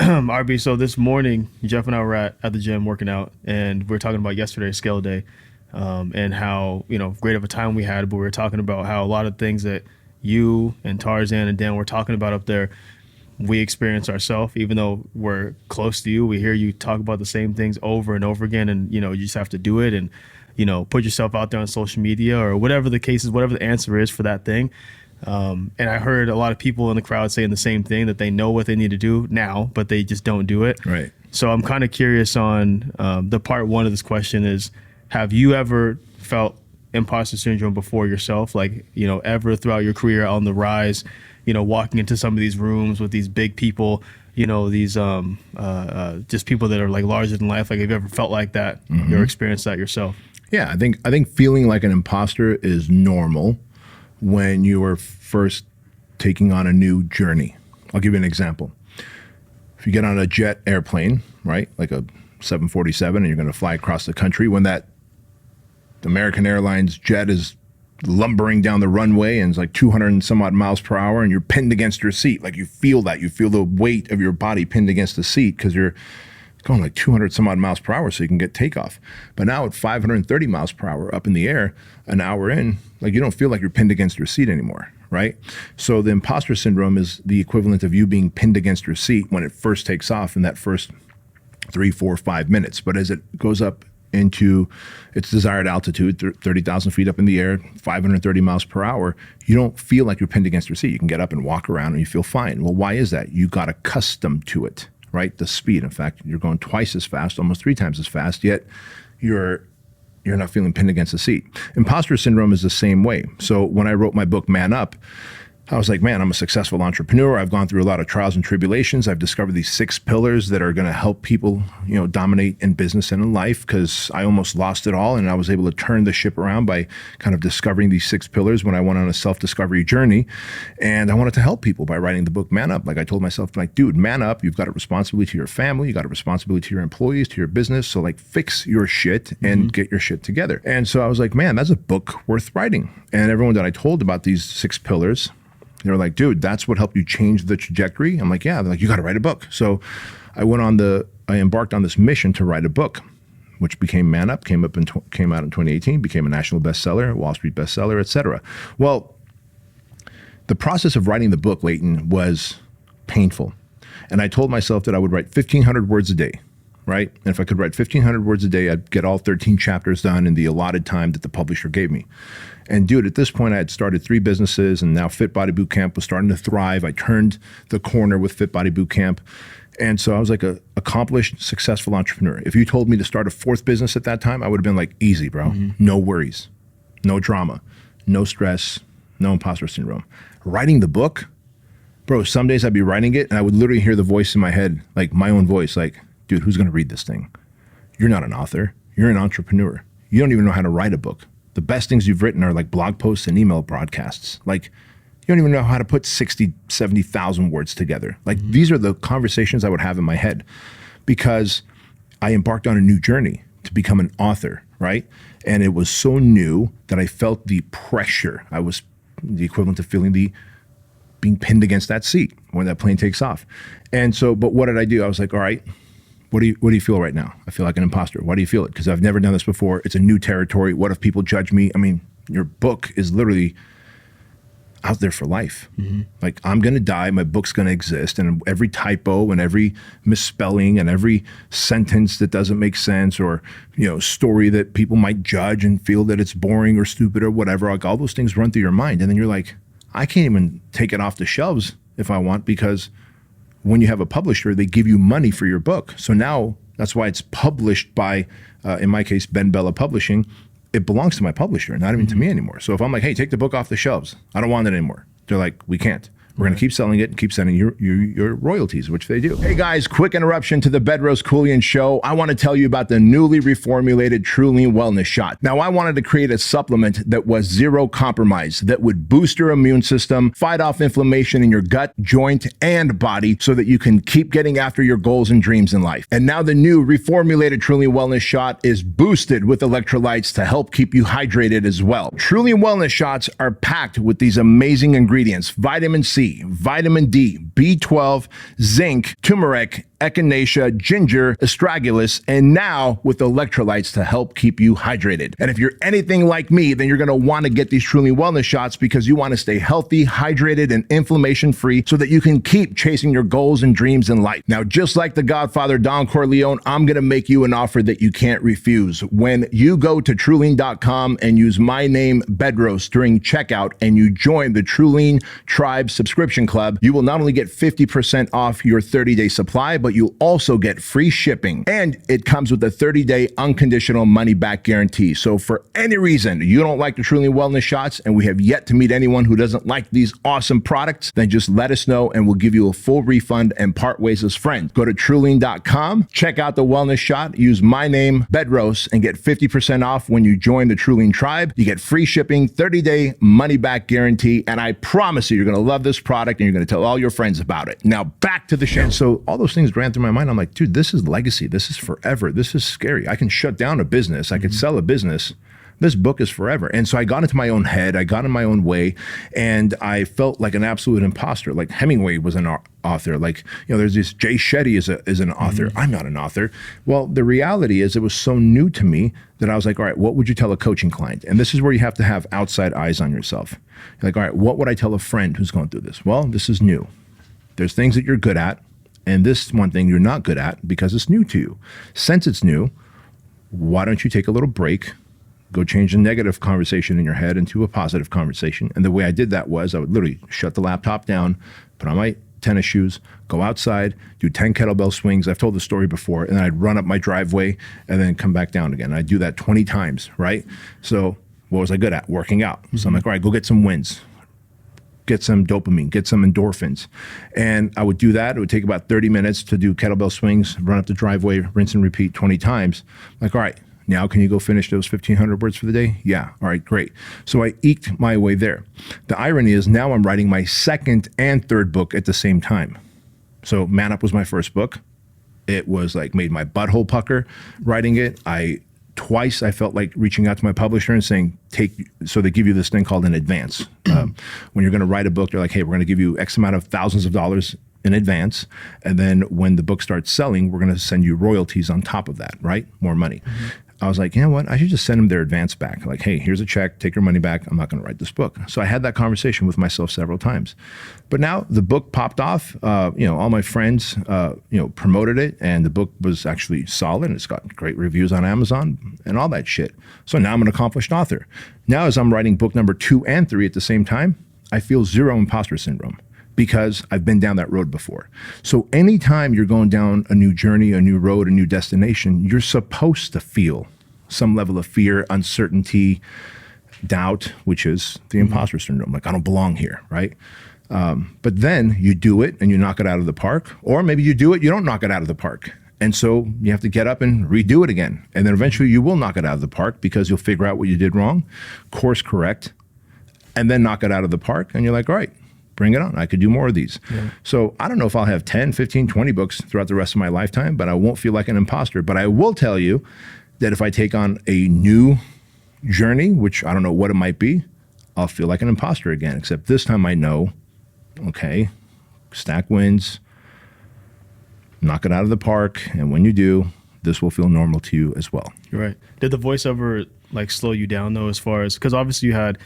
RB, so this morning, Jeff and I were at the gym working out, and we were talking about yesterday's scale day, and how, great of a time we had, but we were talking about how a lot of things that you and Tarzan and Dan were talking about up there, we experience ourselves. Even though we're close to you, we hear you talk about the same things over and over again, and, you just have to do it and, put yourself out there on social media or whatever the case is, whatever the answer is for that thing. And I heard a lot of people in the crowd saying the same thing, that they know what they need to do now, but they just don't do it. Right. So I'm kind of curious on the part one of this question is, have you ever felt imposter syndrome before yourself? Like, ever throughout your career on the rise, walking into some of these rooms with these big people, these just people that are like larger than life. Like, have you ever felt like that? Mm-hmm. You ever experienced that yourself? Yeah, I think feeling like an imposter is normal when you are first taking on a new journey. I'll give you an example. If you get on a jet airplane, right, like a 747, and you're going to fly across the country, when that American Airlines jet is lumbering down the runway and it's like 200 and some odd miles per hour, and you're pinned against your seat, like you feel the weight of your body pinned against the seat because you're going like 200 some odd miles per hour so you can get takeoff. But now at 530 miles per hour up in the air, an hour in, like you don't feel like you're pinned against your seat anymore, right? So the imposter syndrome is the equivalent of you being pinned against your seat when it first takes off in that first 3, 4, 5 minutes. But as it goes up into its desired altitude, 30,000 feet up in the air, 530 miles per hour, you don't feel like you're pinned against your seat. You can get up and walk around and you feel fine. Well, why is that? You got accustomed to it, right? The speed. In fact, you're going twice as fast, almost 3 times as fast, yet you're not feeling pinned against the seat. Imposter syndrome is the same way. So when I wrote my book, Man Up, I was like, man, I'm a successful entrepreneur. I've gone through a lot of trials and tribulations. I've discovered these 6 pillars that are going to help people, dominate in business and in life, because I almost lost it all. And I was able to turn the ship around by kind of discovering these 6 pillars when I went on a self-discovery journey. And I wanted to help people by writing the book, Man Up. Like I told myself, like, dude, man up. You've got a responsibility to your family. You got a responsibility to your employees, to your business. So like fix your shit and get your shit together. And so I was like, man, that's a book worth writing. And everyone that I told about these 6 pillars, they were like, dude, that's what helped you change the trajectory? I'm like, yeah. They're like, you got to write a book. So I embarked on this mission to write a book, which became Man Up, came out in 2018, became a national bestseller, Wall Street bestseller, et cetera. Well, the process of writing the book, Leighton, was painful. And I told myself that I would write 1,500 words a day, right? And if I could write 1,500 words a day, I'd get all 13 chapters done in the allotted time that the publisher gave me. And dude, at this point, I had started 3 businesses, and now Fit Body Bootcamp was starting to thrive. I turned the corner with Fit Body Bootcamp. And so I was like a accomplished, successful entrepreneur. If you told me to start a 4th business at that time, I would have been like, easy, bro. No worries, no drama, no stress, no imposter syndrome. Writing the book, bro, some days I'd be writing it and I would literally hear the voice in my head, like my own voice, like, dude, who's going to read this thing? You're not an author. You're an entrepreneur. You don't even know how to write a book. The best things you've written are like blog posts and email broadcasts. Like, you don't even know how to put 60, 70,000 words together. Like, these are the conversations I would have in my head because I embarked on a new journey to become an author, right? And it was so new that I felt the pressure. I was the equivalent of feeling being pinned against that seat when that plane takes off. And so, but what did I do? I was like, all right, what do you feel right now? I feel like an imposter. Why do you feel it? Because I've never done this before. It's a new territory. What if people judge me? I mean, your book is literally out there for life. Like, I'm going to die. My book's going to exist. And every typo and every misspelling and every sentence that doesn't make sense, or, story that people might judge and feel that it's boring or stupid or whatever, like all those things run through your mind. And then you're like, I can't even take it off the shelves if I want, because when you have a publisher, they give you money for your book. So now that's why it's published by, in my case, Ben Bella Publishing. It belongs to my publisher, not even to me anymore. So if I'm like, hey, take the book off the shelves, I don't want it anymore. They're like, we can't. We're going to keep selling it and keep sending your royalties, which they do. Hey guys, quick interruption to the Bedros Keuilian Show. I want to tell you about the newly reformulated Truly Wellness Shot. Now, I wanted to create a supplement that was zero compromise, that would boost your immune system, fight off inflammation in your gut, joint, and body, so that you can keep getting after your goals and dreams in life. And now the new reformulated Truly Wellness Shot is boosted with electrolytes to help keep you hydrated as well. Truly Wellness Shots are packed with these amazing ingredients: vitamin C, vitamin D, B12, zinc, turmeric, echinacea, ginger, astragalus, and now with electrolytes to help keep you hydrated. And if you're anything like me, then you're gonna wanna get these Truly Wellness shots because you wanna stay healthy, hydrated, and inflammation-free so that you can keep chasing your goals and dreams in life. Now, just like the Godfather Don Corleone, I'm gonna make you an offer that you can't refuse. When you go to Truleen.com and use my name, Bedros, during checkout and you join the Truleen Tribe subscription club, you will not only get 50% off your 30-day supply, but you'll also get free shipping. And it comes with a 30-day unconditional money-back guarantee. So for any reason you don't like the Truly Wellness shots, and we have yet to meet anyone who doesn't like these awesome products, then just let us know and we'll give you a full refund and part ways as friends. Go to Truleen.com, check out the wellness shot, use my name, Bedros, and get 50% off when you join the Truleen Tribe. You get free shipping, 30-day money-back guarantee, and I promise you, you're gonna love this product and you're gonna tell all your friends about it. Now back to the show. So all those things ran through my mind. I'm like, dude, this is legacy. This is forever. This is scary. I can shut down a business. I could sell a business. This book is forever. And so I got into my own head. I got in my own way, and I felt like an absolute imposter. Like Hemingway was an author. Like, there's this Jay Shetty is an author. I'm not an author. Well, the reality is it was so new to me that I was like, all right, what would you tell a coaching client? And this is where you have to have outside eyes on yourself. You're like, all right, what would I tell a friend who's going through this? Well, this is new. There's things that you're good at, and this one thing you're not good at because it's new to you. Since it's new, why don't you take a little break, go change a negative conversation in your head into a positive conversation? And the way I did that was I would literally shut the laptop down, put on my tennis shoes, go outside, do 10 kettlebell swings. I've told the story before, and then I'd run up my driveway and then come back down again. I'd do that 20 times, right? So what was I good at? Working out. So I'm like, all right, go get some wins. Get some dopamine, get some endorphins. And I would do that. It would take about 30 minutes to do kettlebell swings, run up the driveway, rinse and repeat 20 times. I'm like, all right, now can you go finish those 1,500 words for the day? Yeah, all right, great. So I eked my way there. The irony is now I'm writing my second and third book at the same time. So Man Up was my first book. It was like made my butthole pucker writing it. Twice I felt like reaching out to my publisher and saying, so they give you this thing called an advance. When you're gonna write a book, they're like, hey, we're gonna give you X amount of thousands of dollars in advance. And then when the book starts selling, we're gonna send you royalties on top of that, right? More money. I was like, you know what? I should just send them their advance back. Like, hey, here's a check, take your money back. I'm not going to write this book. So I had that conversation with myself several times. But now the book popped off. All my friends, promoted it, and the book was actually solid. And it's got great reviews on Amazon and all that shit. So now I'm an accomplished author. Now, as I'm writing book number 2 and 3 at the same time, I feel zero imposter syndrome, because I've been down that road before. So anytime you're going down a new journey, a new road, a new destination, you're supposed to feel some level of fear, uncertainty, doubt, which is the imposter syndrome. Like, I don't belong here, right? But then you do it and you knock it out of the park, or maybe you do it, you don't knock it out of the park. And so you have to get up and redo it again. And then eventually you will knock it out of the park because you'll figure out what you did wrong, course correct, and then knock it out of the park. And you're like, all right, bring it on. I could do more of these. Yeah. So I don't know if I'll have 10, 15, 20 books throughout the rest of my lifetime, but I won't feel like an imposter. But I will tell you that if I take on a new journey, which I don't know what it might be, I'll feel like an imposter again, except this time I know, okay, stack wins, knock it out of the park. And when you do, this will feel normal to you as well. You're right. Did the voiceover like slow you down though, as far as, because obviously you had,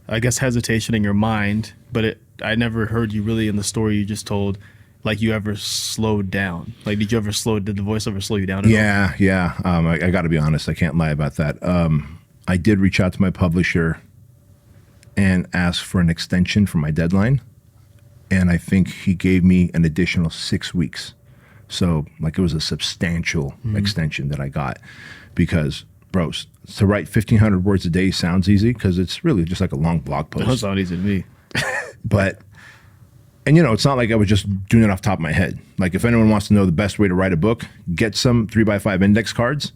I guess, hesitation in your mind, but I never heard you really in the story you just told, like you ever slowed down. Like, did the voiceover slow you down at all? Yeah. I got to be honest. I can't lie about that. I did reach out to my publisher and ask for an extension for my deadline. And I think he gave me an additional 6 weeks. So like it was a substantial extension that I got, because bros, to write 1,500 words a day sounds easy because it's really just like a long blog post. That sounds easy to me. But, and it's not like I was just doing it off the top of my head. Like, if anyone wants to know the best way to write a book, get some 3x5 index cards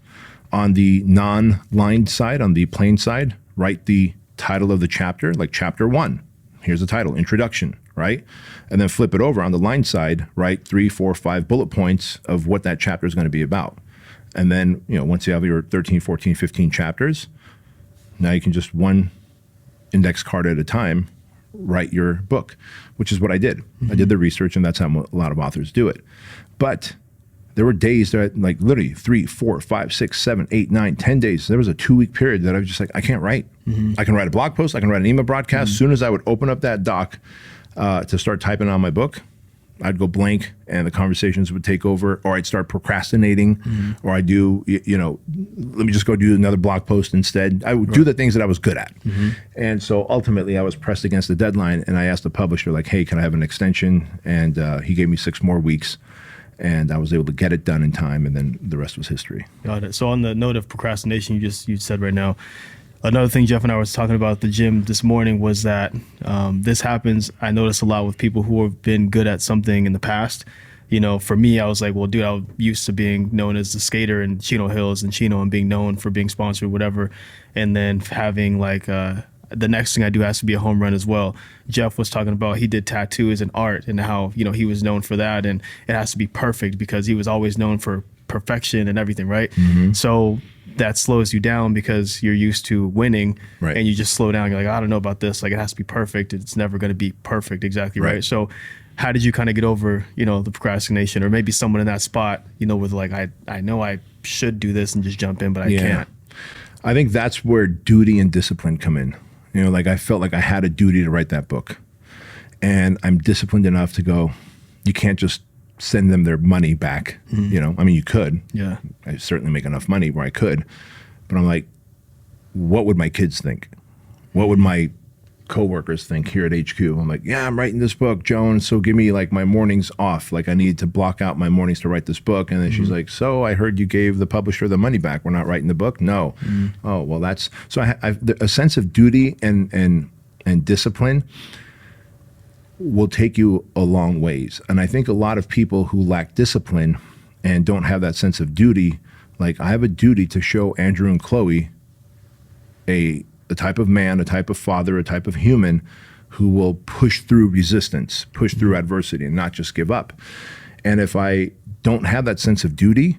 on the non-lined side, on the plain side, write the title of the chapter, like chapter 1. Here's the title, introduction, right? And then flip it over on the lined side, write 3, 4, 5 bullet points of what that chapter is going to be about. And then, once you have your 13, 14, 15 chapters, now you can just one index card at a time write your book, which is what I did. I did the research, and that's how a lot of authors do it. But There were days that like literally 3, 4, 5, 6, 7, 8, 9, 10 days. There was a 2-week period that I was just like, I can't write. I can write a blog post. I can write an email broadcast. As soon as I would open up that doc to start typing on my book, I'd go blank and the conversations would take over, or I'd start procrastinating, or I'd do, let me just go do another blog post instead. I would do the things that I was good at. And so ultimately I was pressed against the deadline, and I asked the publisher, like, hey, can I have an extension? And he gave me 6 more weeks. And I was able to get it done in time, and then the rest was history. Got it. So on the note of procrastination, you said right now, another thing Jeff and I was talking about at the gym this morning was that this happens, I notice a lot with people who have been good at something in the past. For me, I was like, well, dude, I was used to being known as the skater in Chino Hills and Chino, and being known for being sponsored, whatever. And then having like the next thing I do has to be a home run as well. Jeff was talking about he did tattoos and art, and how he was known for that, and it has to be perfect because he was always known for perfection and everything, right? So that slows you down because you're used to winning, right, and you just slow down. You're like, I don't know about this. Like, it has to be perfect. It's never going to be perfect, exactly right. So how did you kind of get over the procrastination, or maybe someone in that spot with like, I know I should do this and just jump in, but I can't? I think that's where duty and discipline come in. Like I felt like I had a duty to write that book, and I'm disciplined enough to go, you can't just send them their money back. I mean, you could. Yeah. I certainly make enough money where I could, but I'm like, what would my kids think? What would my coworkers think here at HQ? I'm like, yeah, I'm writing this book, Joan, so give me like my mornings off. Like, I need to block out my mornings to write this book. And then she's like, so I heard you gave the publisher the money back. We're not writing the book? No. Oh, well, that's, so I've a sense of duty and discipline will take you a long ways. And I think a lot of people who lack discipline and don't have that sense of duty, like, I have a duty to show Andrew and Chloe a type of man, a type of father, a type of human who will push through resistance, push through adversity, and not just give up. And if I don't have that sense of duty,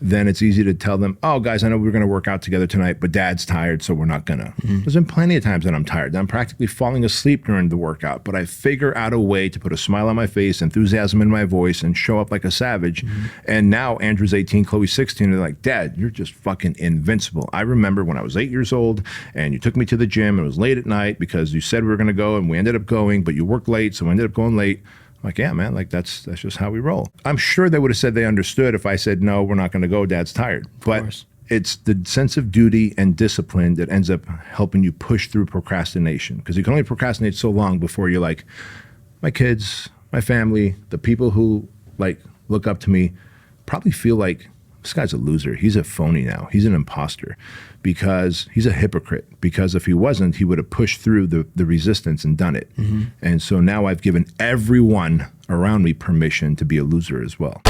then it's easy to tell them, oh, guys, I know we're going to work out together tonight, but Dad's tired, so we're not going to. There's been plenty of times that I'm tired. I'm practically falling asleep during the workout, but I figure out a way to put a smile on my face, enthusiasm in my voice, and show up like a savage. And now Andrew's 18, Chloe's 16, and they're like, Dad, you're just fucking invincible. I remember when I was 8 years old, and you took me to the gym, and it was late at night because you said we were going to go, and we ended up going, but you worked late, so we ended up going late. Like, yeah, man, like that's just how we roll. I'm sure they would have said they understood if I said, no, we're not going to go, Dad's tired. But it's the sense of duty and discipline that ends up helping you push through procrastination, because you can only procrastinate so long before you're like, my kids, my family, the people who like look up to me probably feel like this guy's a loser. He's a phony now. He's an imposter, because he's a hypocrite. Because if he wasn't, he would have pushed through the resistance and done it. And so now I've given everyone around me permission to be a loser as well.